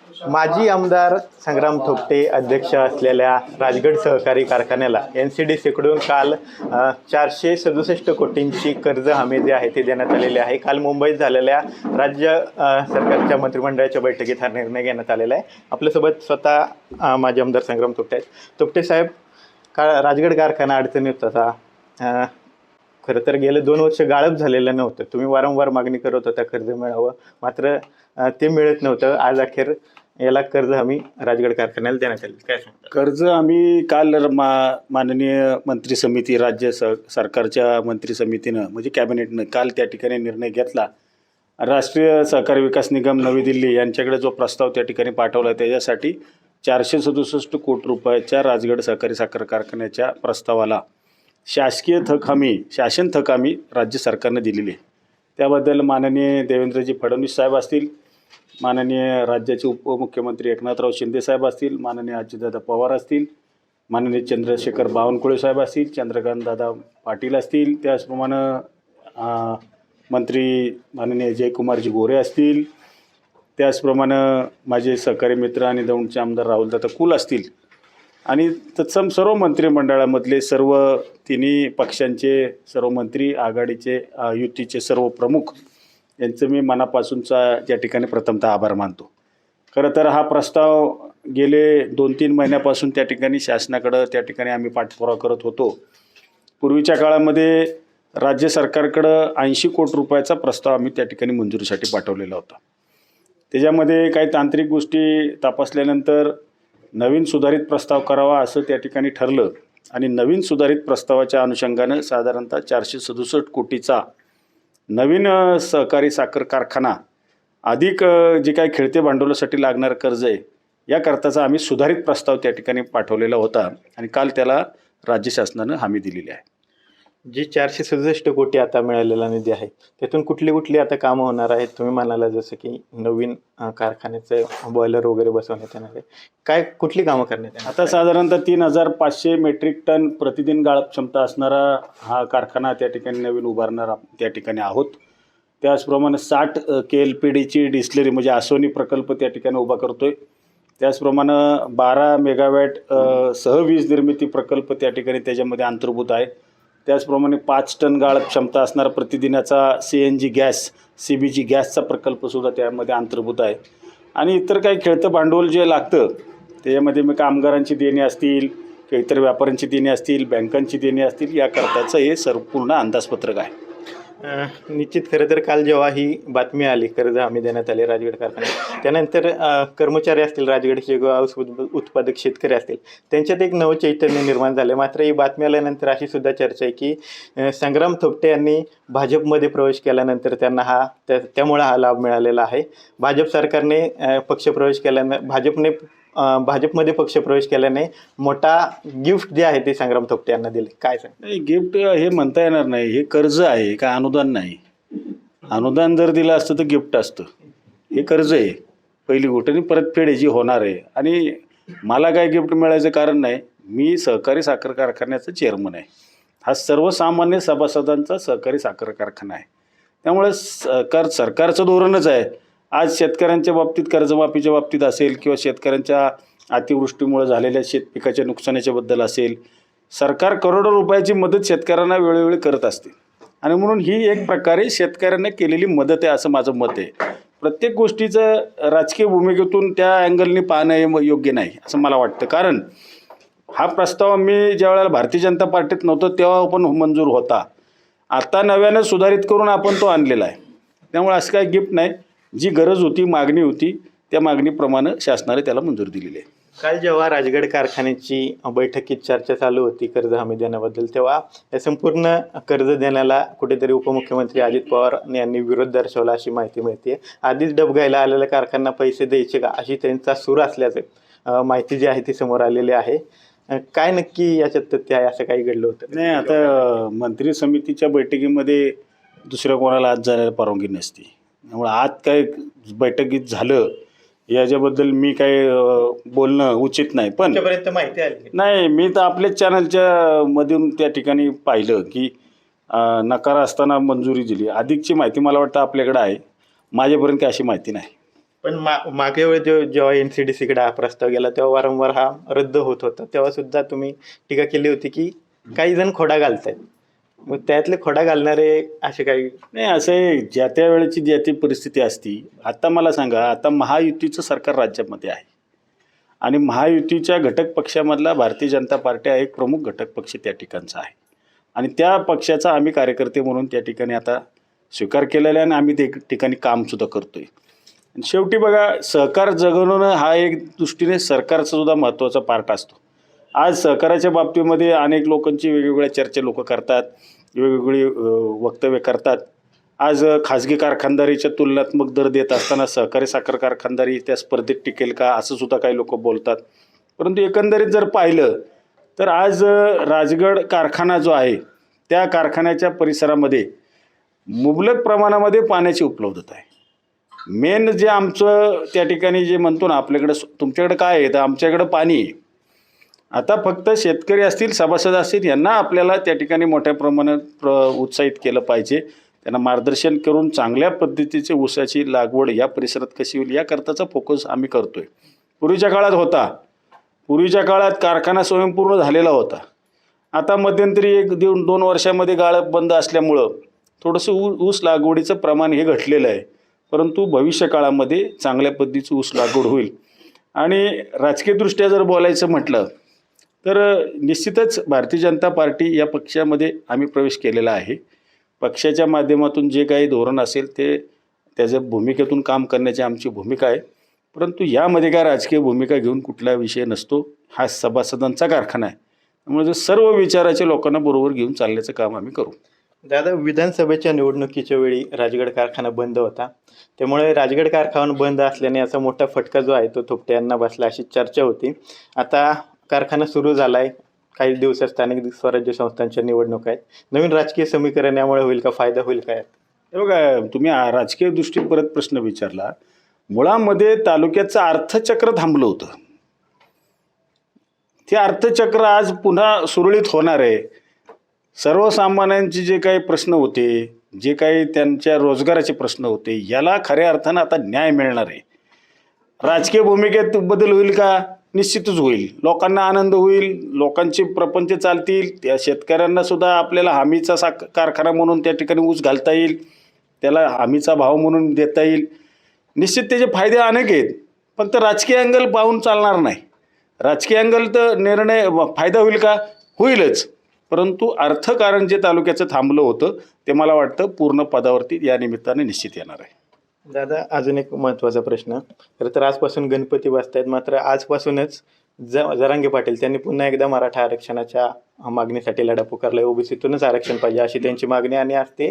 माजी आमदार संग्राम थोपटे अध्यक्ष असलेल्या राजगड सहकारी कारखान्याला NCDC-कडून काल 467 कोटींची कर्ज हमी जी आहे ती देण्यात आलेली आहे. काल मुंबईत झालेल्या राज्य सरकारच्या मंत्रिमंडळाच्या बैठकीत हा निर्णय घेण्यात आलेला आहे. आपल्यासोबत स्वतः माजी आमदार संग्राम थोपटे आहेत. थोपटे साहेब, राजगड कारखाना अडचणीत होता. खरं तर गेले 2 वर्ष गाळप झालेलं नव्हतं. तुम्ही वारंवार मागणी करत होता कर्ज मिळावं, मात्र ते मिळत नव्हतं. आज अखेर याला कर्ज हमी राजगड कारखान्याला देण्यात आली. काय सांगता? कर्ज आम्ही काल माननीय मंत्री समिती राज्य सरकारच्या मंत्री समितीनं म्हणजे कॅबिनेटनं काल त्या ठिकाणी निर्णय घेतला. राष्ट्रीय सहकारी विकास निगम नवी दिल्ली यांच्याकडे जो प्रस्ताव त्या ठिकाणी पाठवला त्याच्यासाठी 467 कोटी रुपयाच्या राजगड सहकारी साखर कारखान्याच्या प्रस्तावाला शासकीय थक हमी शासन थक हमी राज्य सरकारनं दिलेली आहे. त्याबद्दल माननीय देवेंद्रजी फडणवीस साहेब असतील, माननीय राज्याचे उपमुख्यमंत्री एकनाथराव शिंदे साहेब असतील, माननीय अजितदादा पवार असतील, माननीय चंद्रशेखर बावनकुळे साहेब असतील, चंद्रकांत दादा पाटील असतील, त्याचप्रमाणे मंत्री माननीय जयकुमारजी गोरे असतील, त्याचप्रमाणे माझे सहकारी मित्र आणि दौंडचे आमदार राहुलदादा कुल असतील आणि तत्सम सर्व मंत्रिमंडळामधले सर्व तिन्ही पक्षांचे सर्व मंत्री, आघाडीचे युतीचे सर्व प्रमुख यांचं मी मनापासूनचा त्या ठिकाणी प्रथमतः आभार मानतो. खरं तर हा प्रस्ताव गेले 2-3 महिन्यापासून त्या ठिकाणी शासनाकडं त्या ठिकाणी आम्ही पाठपुरावा करत होतो. पूर्वीच्या काळामध्ये राज्य सरकारकडं 80 कोटी रुपयाचा प्रस्ताव आम्ही त्या ठिकाणी मंजुरीसाठी पाठवलेला होता. त्याच्यामध्ये काही तांत्रिक गोष्टी तपासल्यानंतर नवीन सुधारित प्रस्ताव करावा असं त्या ठिकाणी ठरलं आणि नवीन सुधारित प्रस्तावाच्या अनुषंगानं साधारणतः 467 कोटीचा नवीन सहकारी साखर कारखाना अधिक जे काही खेळते भांडवलासाठी लागणारं कर्ज आहे याकरताचा आम्ही सुधारित प्रस्ताव त्या ठिकाणी पाठवलेला होता आणि काल त्याला राज्य शासनानं हमी दिलेली आहे. जी 467 कोटी आता मिळालेला निधी आहे त्यातून कुठली आता कामं होणार आहेत? तुम्ही म्हणाला जसं की नवीन कारखान्याचं बॉयलर वगैरे बसवण्यात येणार आहे. काय कुठली कामं करण्यात येणार? आता साधारणतः 3500 मेट्रिक टन प्रतिदिन गाळप क्षमता असणारा हा कारखाना त्या ठिकाणी नवीन उभारणार त्या ठिकाणी आहोत. त्याचप्रमाणे 60 KLPDची डिस्टिलरी म्हणजे आसोनी प्रकल्प त्या ठिकाणी उभा करतोय. त्याचप्रमाणे 12 मेगावॅट सहवीज निर्मिती प्रकल्प त्या ठिकाणी त्याच्यामध्ये अंतर्भूत आहे. त्याचप्रमाणे 5 टन गाळप क्षमता असणारा प्रतिदिनाचा CNG गॅस CBG गॅसचा प्रकल्पसुद्धा त्यामध्ये अंतर्भूत आहे. आणि इतर काही खेळतं भांडवल जे लागतं त्याच्यामध्ये मग कामगारांची देणी असतील किंवा इतर व्यापाऱ्यांची देणी असतील, बँकांची देणी असतील, याकरताचं हे संपूर्ण अंदाजपत्रक आहे. निश्चित. खरं तर काल जेव्हा ही बातमी आली कर्ज हमी देण्यात आली राजगड कारखान्यात, त्यानंतर कर्मचारी असतील, राजगडचे उत्पादक शेतकरी असतील, त्यांच्यात एक नवचैतन्य निर्माण झालं. मात्र ही बातमी आल्यानंतर अशी सुद्धा चर्चा आहे की संग्राम थोपटे यांनी भाजपमध्ये प्रवेश केल्यानंतर त्यांना त्यामुळे हा लाभ मिळालेला आहे. भाजप सरकारने पक्षप्रवेश केल्यानं भाजपमध्ये पक्षप्रवेश केल्याने मोठा गिफ्ट जे आहे ते संग्राम थोपटे यांना दिले. काय सांग? गिफ्ट हे म्हणता येणार नाही. हे कर्ज आहे का अनुदान नाही. अनुदान जर दिलं असतं तर गिफ्ट असतं. हे कर्ज आहे पहिली गोष्ट आणि परतफेड जी होणार आहे. आणि मला काय गिफ्ट मिळायचं कारण नाही. मी सहकारी साखर कारखान्याचा चेअरमन आहे. हा सर्वसामान्य सभासदांचा सहकारी साखर कारखाना आहे. त्यामुळे सरकारचं धोरणच आहे. आज शेतकऱ्यांच्या बाबतीत कर्जमाफीच्या बाबतीत असेल किंवा शेतकऱ्यांच्या अतिवृष्टीमुळे झालेल्या शेतपिकाच्या नुकसानाच्याबद्दल असेल, सरकार करोडो रुपयाची मदत शेतकऱ्यांना वेळोवेळी करत असते आणि म्हणून ही एक प्रकारे शेतकऱ्यांना केलेली मदत आहे असं माझं मत आहे. प्रत्येक गोष्टीचं राजकीय भूमिकेतून त्या अँगलने पाहणं हे योग्य नाही असं मला वाटतं. कारण हा प्रस्ताव मी ज्या वेळेला भारतीय जनता पार्टीत नव्हतो तेव्हा पण मंजूर होता. आता नव्यानं सुधारित करून आपण तो आणलेला आहे. त्यामुळे असं काही गिफ्ट नाही. जी गरज होती, मागणी होती, त्या मागणीप्रमाणे शासनाने त्याला मंजुरी दिलेली आहे. काल जेव्हा राजगड कारखान्याची बैठकीत चर्चा चालू होती कर्ज हमी देण्याबद्दल, तेव्हा या संपूर्ण कर्ज देण्याला कुठेतरी उपमुख्यमंत्री अजित पवार यांनी विरोध दर्शवला अशी माहिती मिळते. आधीच डबघाईला आलेल्या कारखान्यांना पैसे द्यायचे का अशी त्यांचा सूर असल्याचं माहिती जी आहे ती समोर आलेली आहे. काय नक्की याच्यात तथ्य आहे? असं काही घडलं होतं? नाही, आता मंत्री समितीच्या बैठकीमध्ये दुसऱ्या कोणाला आज जायला परवानगी नसते. त्यामुळे आज काय बैठकीत झालं याच्याबद्दल मी काय बोलणं उचित नाही. पण माहिती आली नाही, मी तर आपल्याच चॅनलच्या मधून त्या ठिकाणी पाहिलं की नकार असताना मंजुरी दिली. अधिकची माहिती मला वाटतं आपल्याकडे आहे. माझ्यापर्यंत काही अशी माहिती नाही. पण मागे वेळी जेव्हा NCDCकडे हा प्रस्ताव गेला तेव्हा वारंवार हा रद्द होत होता, तेव्हा सुद्धा तुम्ही टीका केली होती की काही जण खोडा घालतायत. मग त्यातले खोडा घालणारे असे काही नाही, असं आहे, ज्या त्या वेळेची ज्या ती परिस्थिती असती. आता मला सांगा, आता महायुतीचं सरकार राज्यामध्ये आहे आणि महायुतीच्या घटक पक्षामधला भारतीय जनता पार्टी हा एक प्रमुख घटक पक्ष त्या ठिकाणचा आहे आणि त्या पक्षाचा आम्ही कार्यकर्ते म्हणून त्या ठिकाणी आता स्वीकार केलेला आहे आणि आम्ही त्या ठिकाणी कामसुद्धा करतो आहे. शेवटी बघा, सहकार जगवणं हा एक दृष्टीने सरकारचा सुद्धा महत्त्वाचा पार्ट असतो. आज सहकाराच्या बाबतीमध्ये अनेक लोकांची वेगवेगळ्या चर्चा लोक करतात, वेगवेगळी वक्तव्य करतात. आज खाजगी कारखानदारीच्या तुलनात्मक दर देत असताना सहकारी साखर कारखानदारी त्या स्पर्धेत टिकेल का असं सुद्धा काही लोक बोलतात. परंतु एकंदरीत जर पाहिलं तर आज राजगड कारखाना जो आहे त्या कारखान्याच्या परिसरामध्ये मुबलक प्रमाणामध्ये पाण्याची उपलब्धता आहे. मेन जे आमचं त्या ठिकाणी जे म्हणतो ना, आपल्याकडं तुमच्याकडे काय आहे तर आमच्याकडं पाणी आहे. आता फक्त शेतकरी असतील, सभासद असतील, यांना आपल्याला त्या ठिकाणी मोठ्या प्रमाणात उत्साहित केलं पाहिजे. त्यांना मार्गदर्शन करून चांगल्या पद्धतीचे ऊसाची लागवड या परिसरात कशी होईल याकरताचा फोकस आम्ही करतो आहे. पूर्वीच्या काळात होता, पूर्वीच्या काळात कारखाना स्वयंपूर्ण झालेला होता. आता मध्यंतरी 1-2 वर्षामध्ये गाळप बंद असल्यामुळं थोडंसं ऊस लागवडीचं प्रमाण हे घटलेलं आहे. परंतु भविष्य काळामध्ये चांगल्या पद्धतीची ऊस लागवड होईल. आणि राजकीयदृष्ट्या जर बोलायचं म्हटलं तर निश्चितच भारतीय जनता पार्टी या पक्षामध्ये आम्ही प्रवेश केलेला आहे. पक्षाच्या माध्यमातून जे काही धोरण असेल ते त्याच्या भूमिकेतून काम करण्याची आमची भूमिका आहे. परंतु यामध्ये काय राजकीय भूमिका घेऊन कुठला विषय नसतो. हा सभासदांचा कारखाना आहे, त्यामुळे सर्व विचाराच्या लोकांना बरोबर घेऊन चालण्याचं काम आम्ही करू. दादा, विधानसभेच्या निवडणुकीच्या वेळी राजगड कारखाना बंद होता, त्यामुळे राजगड कारखाना बंद असल्याने याचा मोठा फटका जो आहे तो थोपटे यांना बसला अशी चर्चा होती. आता कारखाना सुरू झाला आहे, काही दिवसात स्थानिक स्वराज्य संस्थांच्या निवडणूक आहेत, नवीन राजकीय समीकरण यामुळे होईल का, फायदा होईल काय? हे बघा, तुम्ही राजकीय दृष्टीत परत प्रश्न विचारला. मुळामध्ये तालुक्याचं अर्थचक्र थांबलं होतं. ते अर्थचक्र आज पुन्हा सुरळीत होणार आहे. सर्वसामान्यांचे जे काही प्रश्न होते, जे काही त्यांच्या रोजगाराचे प्रश्न होते, याला खऱ्या अर्थानं आता न्याय मिळणार आहे. राजकीय भूमिकेत बदल होईल का? निश्चितच होईल. लोकांना आनंद होईल, लोकांचे प्रपंच चालतील. त्या शेतकऱ्यांना सुद्धा आपल्याला हमीचा कारखाना म्हणून त्या ठिकाणी ऊस घालता येईल, त्याला हमीचा भाव म्हणून देता येईल. निश्चित त्याचे फायदे अनेक आहेत. फक्त राजकीय अँगल पाहून चालणार नाही. राजकीय अँगल तर निर्णय फायदा होईल का? होईलच. परंतु अर्थकारण जे तालुक्याचं थांबलं होतं ते मला वाटतं पूर्ण पदावरती या निमित्ताने निश्चित येणार आहे. दादा, अजून एक महत्त्वाचा प्रश्न. खरं तर आजपासून गणपती बसत आहेत, मात्र आजपासूनच जरांगे पाटील त्यांनी पुन्हा एकदा मराठा आरक्षणाच्या मागणीसाठी लढा पुकारला. ओबीसीतूनच आरक्षण पाहिजे अशी त्यांची मागणी आणि आज ते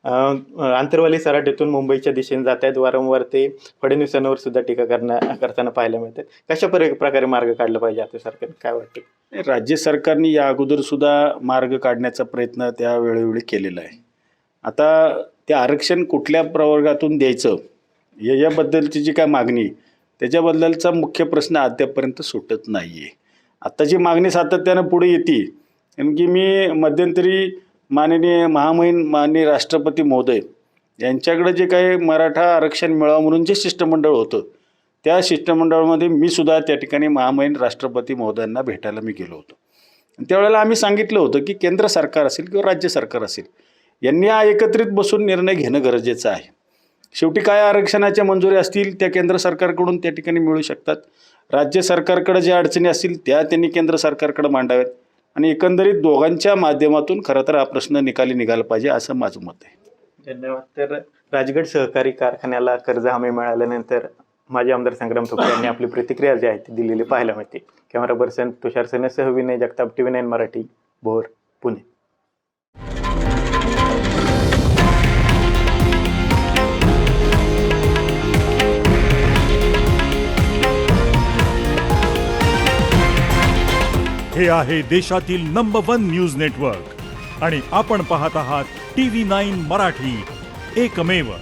आंतरवाली सराटीतून मुंबईच्या दिशेने जात आहेत. वारंवार ते फडणवीसांवर सुद्धा टीका करताना पाहायला मिळतात. कशा प्रकारे मार्ग काढला पाहिजे आता सरकारने, काय वाटतं? राज्य सरकारने या अगोदर सुद्धा मार्ग काढण्याचा प्रयत्न त्या वेळोवेळी केलेला आहे. आता ते आरक्षण कुठल्या प्रवर्गातून द्यायचं याबद्दलची जी काय मागणी, त्याच्याबद्दलचा मुख्य प्रश्न अद्यापपर्यंत सुटत नाही आहे. आत्ता जी मागणी सातत्यानं पुढे येते, कारण की मी मध्यंतरी माननीय राष्ट्रपती महोदय यांच्याकडे जे काही मराठा आरक्षण मिळावं म्हणून जे शिष्टमंडळ होतं, त्या शिष्टमंडळामध्ये मी सुद्धा त्या ठिकाणी महामहिम राष्ट्रपती महोदयांना भेटायला मी गेलो होतो. त्यावेळेला आम्ही सांगितलं होतं की केंद्र सरकार असेल किंवा राज्य सरकार असेल, यांनी एकत्रित बसून निर्णय घेणं गरजेचं आहे. शेवटी काय आरक्षणाच्या मंजुरी असतील त्या केंद्र सरकारकडून त्या ठिकाणी मिळू शकतात. राज्य सरकारकडे ज्या अडचणी असतील त्या त्यांनी केंद्र सरकारकडे मांडाव्यात आणि एकंदरीत दोघांच्या माध्यमातून खरं तर हा प्रश्न निकाली निघाला पाहिजे असं माझं मत आहे. धन्यवाद. तर राजगड सहकारी कारखान्याला कर्ज हमी मिळाल्यानंतर माजी आमदार संग्राम थोपटे यांनी आपली प्रतिक्रिया जी आहे ती दिलेली पाहायला मिळते. कॅमेरा पर्सन तुषार सेनेसह विनय जगताप, TV9 मराठी, भोर, पुणे. हे आहे देशातील नंबर 1 न्यूज नेटवर्क आणि आपण पाहत आहात TV9 मराठी, एकमेव.